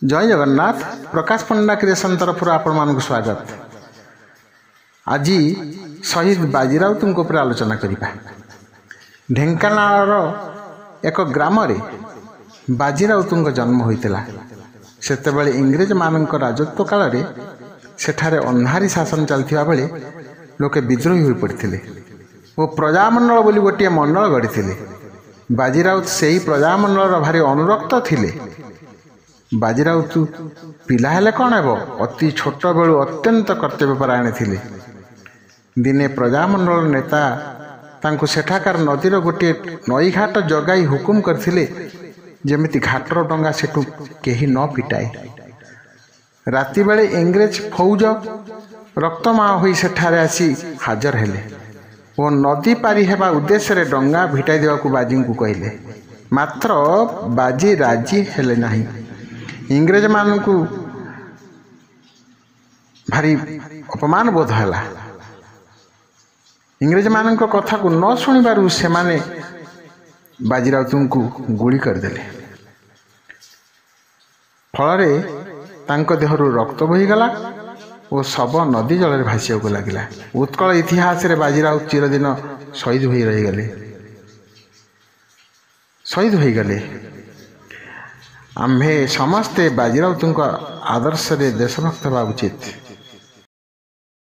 जय जगन्नाथ। प्रकाश पंडा क्रिएशन तरफ आपण मानक स्वागत। आज शहीद बाजीराउतों उपर आलोचना करिबा। ढेंकानाल एक ग्राम रे बाजीराउतों जन्म होइतिला। सेतेबेले इंग्रेज मानक राजत्व काल रे सेठारे अन्हारी शासन चलथिबा बेले लोके विद्रोही होई पड़थिले ओ प्रजामंडल बोली गोटे मंडल गढ़ी। बाजीराउत सेही प्रजामंडल भारी अनुरक्त थिले। बाजीराउत पिला हेले कौन हेबो, अति छोट बेलू अत्यंत कर्तव्यपरायण थिले। दिने प्रजामंडल नेता तांको सेठाकार नदीर गोटे नई घाट जगाई हुकुम करथिले जेमिति घाटर डंगा सेठू केही न पिटाए। राति बेले इंग्रेज फौज रक्तमा होई सेठारे आसी हाजर हेले ओ नदी पारी हेबा उद्देश्य रे डंगा भिटाई देवाकू बाजी को कहले। मात्र बाजी राजी हेले नाही। इंग्रेज मानकू भारी अपमान बोध है। इंग्रेज मान कथा को न शुणिबारु से माने बाजीराउतों को गुली करदेले। फल तांको देहरु रक्त बहीगला और सब नदी जल भाषिया को लगिला। उत्कल इतिहास रे बाजीराउत चिरदिन शहीद हो रहीगले। शहीद हो गले। आम्भे समस्ते बाजीराउतों आदर्श रे देशभक्त हवा उचित।